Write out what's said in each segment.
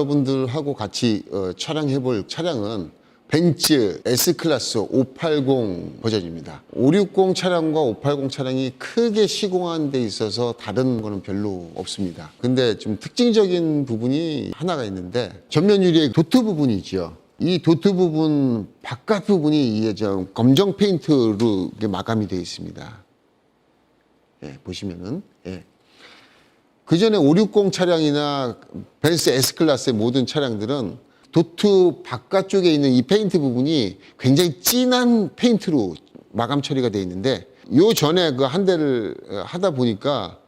여러분들하고 같이 촬영해 볼 차량은 벤츠 S클래스 580 버전입니다. 560 차량과 580 차량이 크게 시공한 데 있어서 다른 거는 별로 없습니다. 근데 좀 특징적인 부분이 하나가 있는데 전면 유리의 도트 부분이죠. 이 도트 부분 바깥 부분이 이게 좀 검정 페인트로 마감이 되어 있습니다. 예, 보시면은 그 전에 560 차량이나 벤츠 S클래스의 모든 차량들은 도트 바깥쪽에 있는 이 페인트 부분이 굉장히 진한 페인트로 마감 처리가 되어 있는데 요 전에 그 한 대를 하다 보니까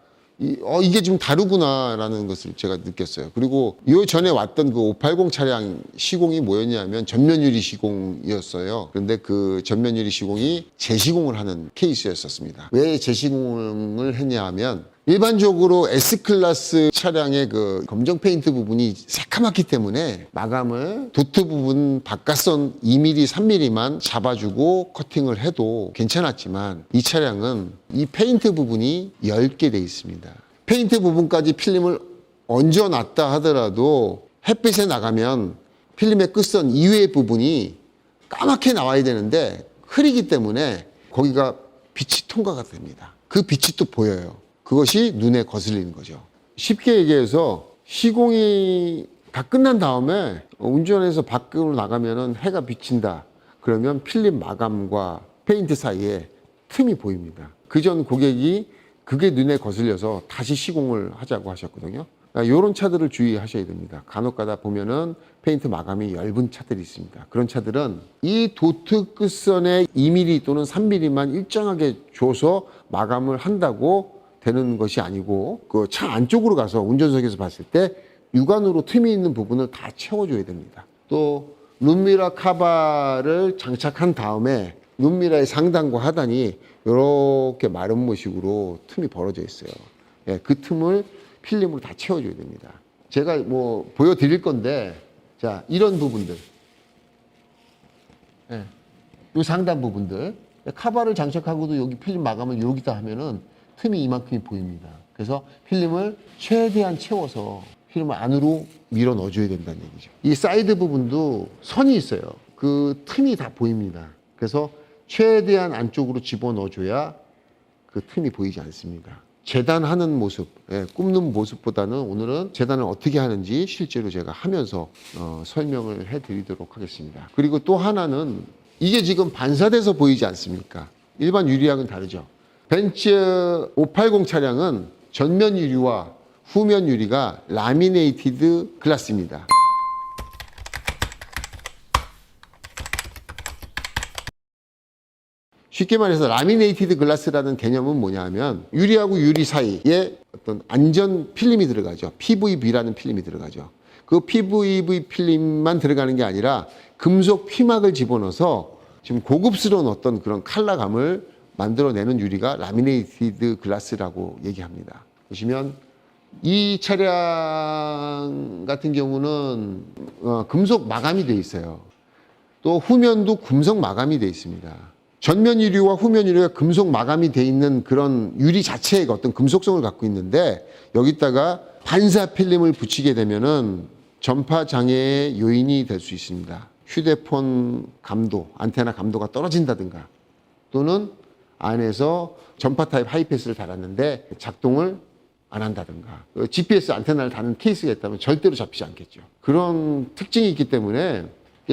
이게 좀 다르구나라는 것을 제가 느꼈어요. 그리고 요 전에 왔던 그 580 차량 시공이 뭐였냐면 전면 유리 시공이었어요. 그런데 그 전면 유리 시공이 재시공을 하는 케이스였었습니다. 왜 재시공을 했냐 하면 일반적으로 S클래스 차량의 그 검정 페인트 부분이 새카맣기 때문에 마감을 도트 부분 바깥선 2mm, 3mm만 잡아주고 커팅을 해도 괜찮았지만 이 차량은 이 페인트 부분이 10개 돼 있습니다. 페인트 부분까지 필름을 얹어놨다 하더라도 햇빛에 나가면 필름의 끝선 이외의 부분이 까맣게 나와야 되는데 흐리기 때문에 거기가 빛이 통과가 됩니다. 그 빛이 또 보여요. 그것이 눈에 거슬리는 거죠. 쉽게 얘기해서 시공이 다 끝난 다음에 운전해서 밖으로 나가면 해가 비친다. 그러면 필름 마감과 페인트 사이에 틈이 보입니다. 그전 고객이 그게 눈에 거슬려서 다시 시공을 하자고 하셨거든요. 이런 차들을 주의하셔야 됩니다. 간혹 가다 보면은 페인트 마감이 얇은 차들이 있습니다. 그런 차들은 이 도트 끝선에 2mm 또는 3mm만 일정하게 줘서 마감을 한다고 되는 것이 아니고 그 차 안쪽으로 가서 운전석에서 봤을 때 육안으로 틈이 있는 부분을 다 채워줘야 됩니다. 또 룸미러 카바를 장착한 다음에 룸미러의 상단과 하단이 이렇게 마른 모식으로 틈이 벌어져 있어요. 예, 그 틈을 필름으로 다 채워줘야 됩니다. 제가 뭐 보여드릴 건데 자 이런 부분들 이 상단 부분들 카바를 장착하고도 여기 필름 마감을 여기다 하면은 틈이 이만큼이 보입니다. 그래서 필름을 최대한 채워서 필름을 안으로 밀어 넣어줘야 된다는 얘기죠. 이 사이드 부분도 선이 있어요. 그 틈이 다 보입니다. 그래서 최대한 안쪽으로 집어넣어줘야 그 틈이 보이지 않습니다. 재단하는 모습, 굽는 모습보다는 오늘은 재단을 어떻게 하는지 실제로 제가 하면서 설명을 해드리도록 하겠습니다. 그리고 또 하나는 이게 지금 반사돼서 보이지 않습니까? 일반 유리하고는 다르죠. 벤츠 580 차량은 전면 유리와 후면 유리가 라미네이티드 글라스입니다. 쉽게 말해서 라미네이티드 글라스라는 개념은 뭐냐 하면 유리하고 유리 사이에 어떤 안전 필름이 들어가죠. PVB라는 필름이 들어가죠. 그 PVB 필름만 들어가는 게 아니라 금속 피막을 집어넣어서 지금 고급스러운 어떤 그런 컬러감을 만들어내는 유리가 라미네이티드 글라스라고 얘기합니다. 보시면 이 차량 같은 경우는 금속 마감이 되어 있어요. 또 후면도 금속 마감이 되어 있습니다. 전면 유리와 후면 유리가 금속 마감이 되어 있는 그런 유리 자체의 어떤 금속성을 갖고 있는데 여기다가 반사 필름을 붙이게 되면은 전파 장애의 요인이 될 수 있습니다. 휴대폰 감도, 안테나 감도가 떨어진다든가 또는 안에서 전파 타입 하이패스를 달았는데 작동을 안 한다든가 GPS 안테나를 다는 케이스가 있다면 절대로 잡히지 않겠죠. 그런 특징이 있기 때문에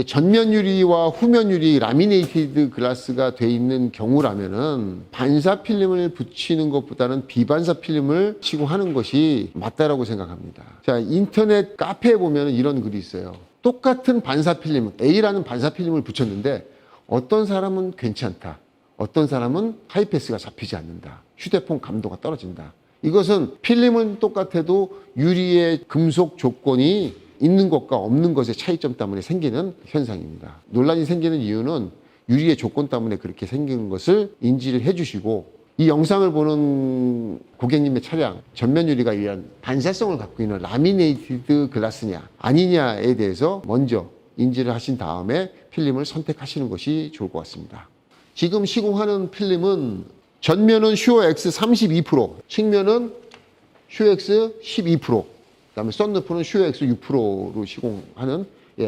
전면 유리와 후면 유리 라미네이티드 글라스가 돼 있는 경우라면은 반사 필름을 붙이는 것보다는 비반사 필름을 시공하는 것이 맞다라고 생각합니다. 자, 인터넷 카페에 보면 이런 글이 있어요. 똑같은 반사 필름, A라는 반사 필름을 붙였는데 어떤 사람은 괜찮다. 어떤 사람은 하이패스가 잡히지 않는다. 휴대폰 감도가 떨어진다. 이것은 필름은 똑같아도 유리의 금속 조건이 있는 것과 없는 것의 차이점 때문에 생기는 현상입니다. 논란이 생기는 이유는 유리의 조건 때문에 그렇게 생기는 것을 인지를 해주시고 이 영상을 보는 고객님의 차량 전면 유리가 이런 반사성을 갖고 있는 라미네이티드 글라스냐 아니냐에 대해서 먼저 인지를 하신 다음에 필름을 선택하시는 것이 좋을 것 같습니다. 지금 시공하는 필름은 전면은 슈어X 32%, 측면은 슈어X 12%, 그다음에 썬루프는 슈엑스 6%로 시공하는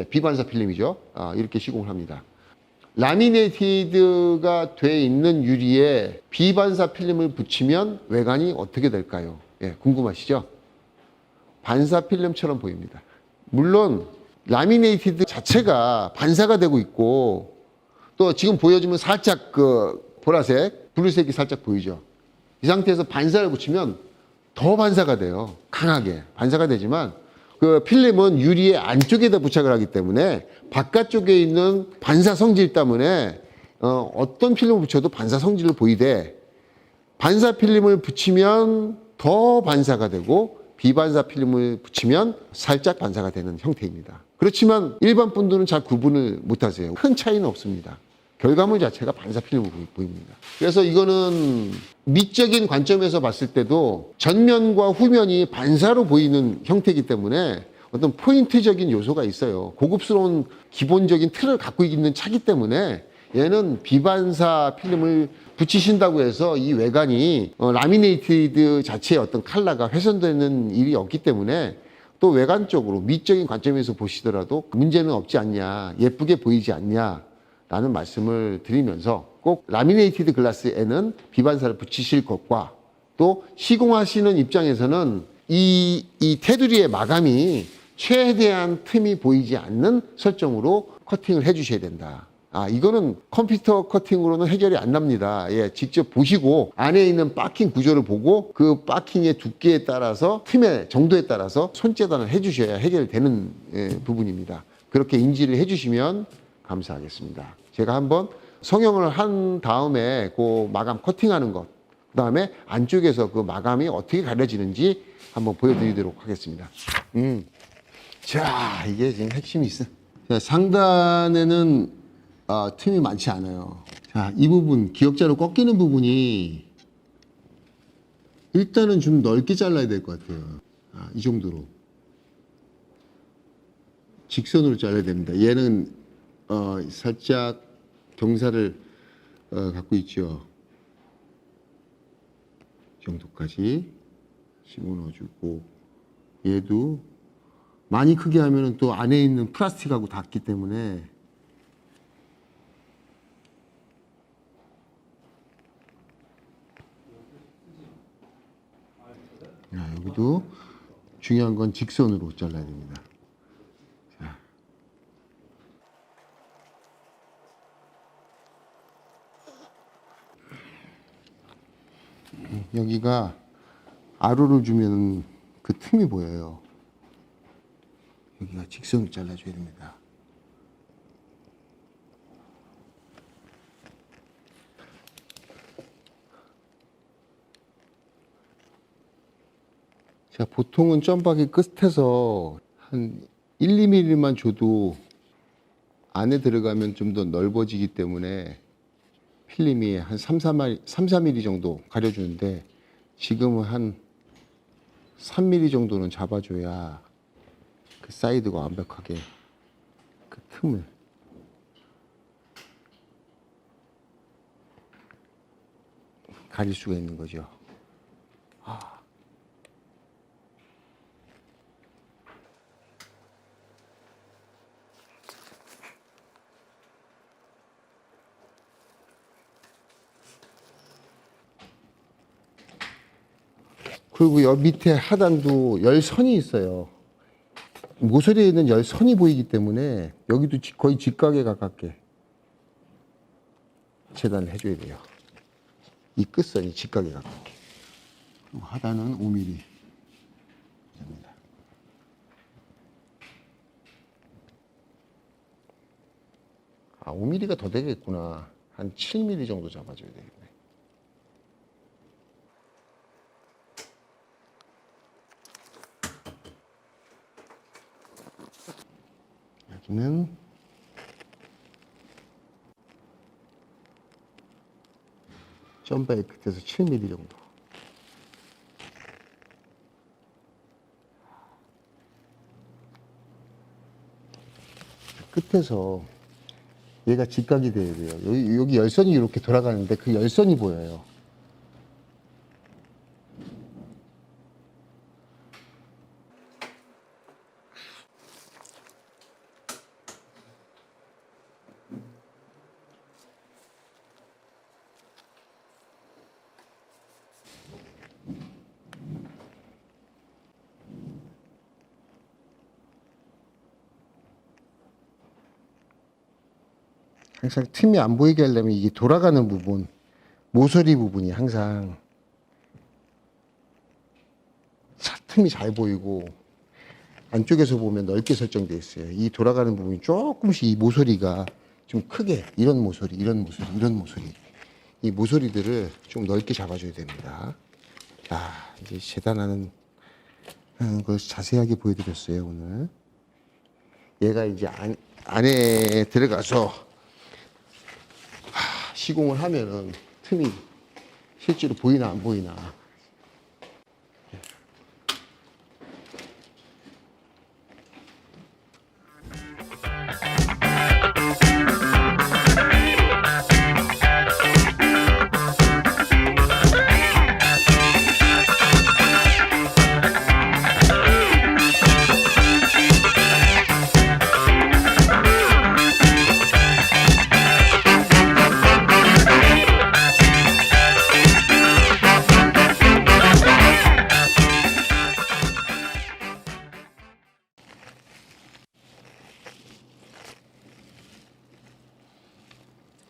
비반사 필름이죠. 이렇게 시공을 합니다. 라미네이티드가 돼 있는 유리에 비반사 필름을 붙이면 외관이 어떻게 될까요? 궁금하시죠? 반사 필름처럼 보입니다. 물론 라미네이티드 자체가 반사가 되고 있고 또 지금 보여주면 살짝 그 보라색, 블루색이 살짝 보이죠? 이 상태에서 반사를 붙이면 더 반사가 돼요. 강하게 반사가 되지만 그 필름은 유리의 안쪽에다 부착을 하기 때문에 바깥쪽에 있는 반사 성질 때문에 어떤 필름을 붙여도 반사 성질을 보이되 반사 필름을 붙이면 더 반사가 되고 비반사 필름을 붙이면 살짝 반사가 되는 형태입니다. 그렇지만 일반 분들은 잘 구분을 못하세요. 큰 차이는 없습니다. 결과물 자체가 반사 필름으로 보입니다. 그래서 이거는 미적인 관점에서 봤을 때도 전면과 후면이 반사로 보이는 형태이기 때문에 어떤 포인트적인 요소가 있어요. 고급스러운 기본적인 틀을 갖고 있는 차기 때문에 얘는 비반사 필름을 붙이신다고 해서 이 외관이 라미네이티드 자체의 어떤 컬러가 훼손되는 일이 없기 때문에 또 외관적으로 미적인 관점에서 보시더라도 문제는 없지 않냐, 예쁘게 보이지 않냐 라는 말씀을 드리면서 꼭 라미네이티드 글라스에는 비반사를 붙이실 것과 또 시공하시는 입장에서는 이 테두리의 마감이 최대한 틈이 보이지 않는 설정으로 커팅을 해 주셔야 된다. 이거는 컴퓨터 커팅으로는 해결이 안 납니다. 직접 보시고 안에 있는 박킹 구조를 보고 그 박킹의 두께에 따라서 틈의 정도에 따라서 손재단을 해 주셔야 해결되는 부분입니다. 그렇게 인지를 해 주시면 감사하겠습니다. 제가 한번 성형을 한 다음에 그 마감 커팅하는 것, 그 다음에 안쪽에서 그 마감이 어떻게 가려지는지 한번 보여드리도록 하겠습니다. 자, 이게 지금 핵심이 있어. 자, 상단에는 틈이 많지 않아요. 자, 이 부분, 기역자로 꺾이는 부분이 일단은 좀 넓게 잘라야 될 것 같아요. 이 정도로. 직선으로 잘라야 됩니다. 얘는 살짝 경사를 갖고 있죠. 이 정도까지 집어넣어주고 얘도 많이 크게 하면 또 안에 있는 플라스틱하고 닿기 때문에 여기도 중요한 건 직선으로 잘라야 됩니다. 자. 여기가 아로를 주면 그 틈이 보여요. 여기가 직선으로 잘라줘야 됩니다. 자, 보통은 점박이 끝에서 한 1, 2mm만 줘도 안에 들어가면 좀 더 넓어지기 때문에 필름이 한 3, 4mm 정도 가려주는데 지금은 한 3mm 정도는 잡아줘야 그 사이드가 완벽하게 그 틈을 가릴 수가 있는 거죠. 그리고 여 밑에 하단도 열선이 있어요. 모서리에 있는 열선이 보이기 때문에 여기도 거의 직각에 가깝게 재단을 해줘야 돼요. 이 끝선이 직각에 가깝게. 그리고 하단은 5mm 됩니다. 5mm가 더 되겠구나. 한 7mm 정도 잡아줘야 되겠네. 여기는 점바의 끝에서 7mm 정도. 끝에서 얘가 직각이 돼야 돼요. 여기 열선이 이렇게 돌아가는데 그 열선이 보여요. 항상 틈이 안 보이게 하려면 이게 돌아가는 부분, 모서리 부분이 항상 틈이 잘 보이고 안쪽에서 보면 넓게 설정되어 있어요. 이 돌아가는 부분이 조금씩 이 모서리가 좀 크게 이런 모서리, 이런 모서리, 이런 모서리 이 모서리들을 좀 넓게 잡아줘야 됩니다. 자, 이제 재단하는 걸 자세하게 보여드렸어요, 오늘. 얘가 이제 안에 들어가서 시공을 하면은 틈이 실제로 보이나 안 보이나.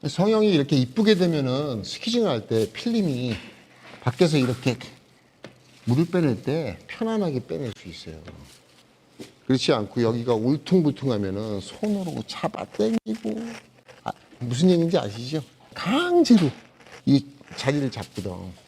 성형이 이렇게 이쁘게 되면은 스키징을 할 때 필름이 밖에서 이렇게 물을 빼낼 때 편안하게 빼낼 수 있어요. 그렇지 않고 여기가 울퉁불퉁하면은 손으로 잡아 당기고 무슨 얘기인지 아시죠? 강제로 이 자리를 잡거든.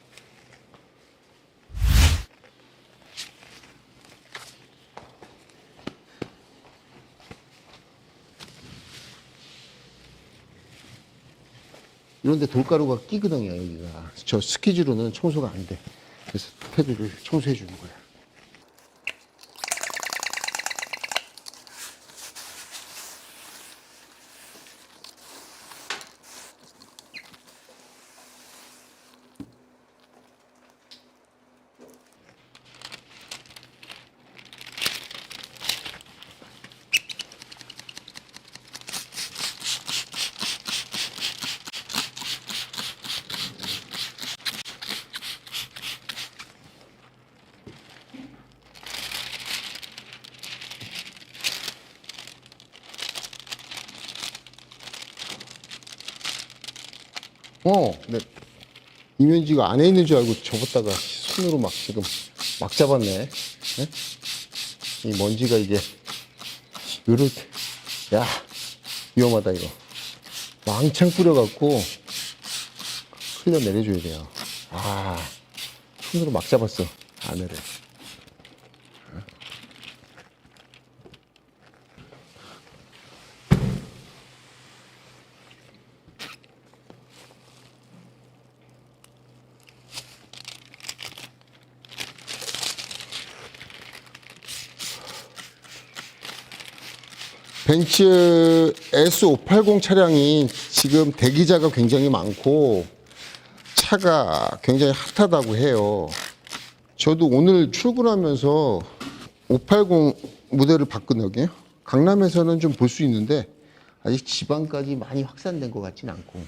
이런데 돌가루가 끼거든요, 여기가. 저 스키즈로는 청소가 안 돼. 그래서 패드를 청소해 주는 거야. 네. 이면지가 안에 있는 줄 알고 접었다가 손으로 막 지금 막 잡았네. 네? 이 먼지가 이게 요렇게, 야, 위험하다 이거. 왕창 뿌려갖고 흘려내려줘야 돼요. 손으로 막 잡았어, 안에를. 벤츠 S580 차량이 지금 대기자가 굉장히 많고 차가 굉장히 핫하다고 해요. 저도 오늘 출근하면서 580 모델을 봤거든요. 강남에서는 좀 볼 수 있는데 아직 지방까지 많이 확산된 것 같진 않고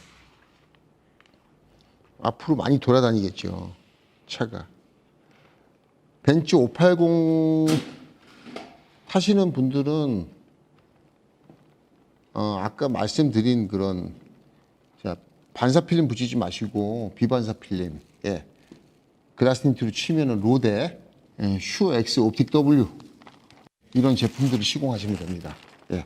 앞으로 많이 돌아다니겠죠, 차가. 벤츠 580 타시는 분들은 아까 말씀드린 그런, 자, 반사 필름 붙이지 마시고 비반사 필름, 예, 글라스니트로 치면은 로데, 예, 슈 X 옵틱 W 이런 제품들을 시공하시면 됩니다. 예.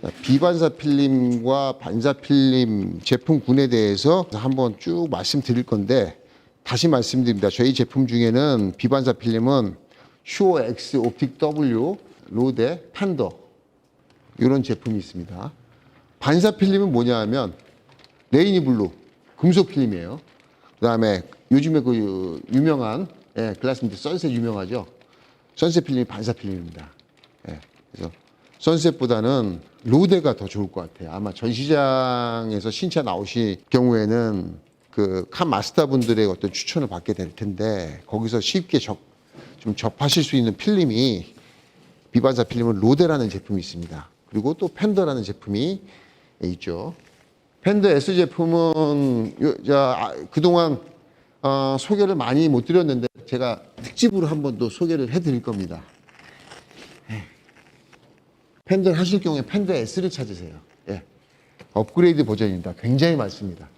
자, 비반사 필름과 반사 필름 제품군에 대해서 한번 쭉 말씀드릴 건데, 다시 말씀드립니다. 저희 제품 중에는 비반사 필름은 슈어 X 옵틱 W, 로데, 판더 이런 제품이 있습니다. 반사 필름은 뭐냐 하면 레이니 블루, 금속 필름이에요. 그 다음에 요즘에 그 유명한, 예, 글라스니트 선셋 유명하죠. 선셋 필름이 반사 필름입니다. 예, 그래서 선셋보다는 로데가 더 좋을 것 같아요. 아마 전시장에서 신차 나오실 경우에는 그 카 마스터 분들의 어떤 추천을 받게 될 텐데, 거기서 쉽게 좀 접하실 수 있는 필름이, 비반사 필름은 로데라는 제품이 있습니다. 그리고 또 펜더라는 제품이 있죠. 펜더 S 제품은 그동안 소개를 많이 못 드렸는데 제가 특집으로 한 번 더 소개를 해드릴 겁니다. 펜더 하실 경우에 펜더 S를 찾으세요. 업그레이드 버전입니다. 굉장히 많습니다.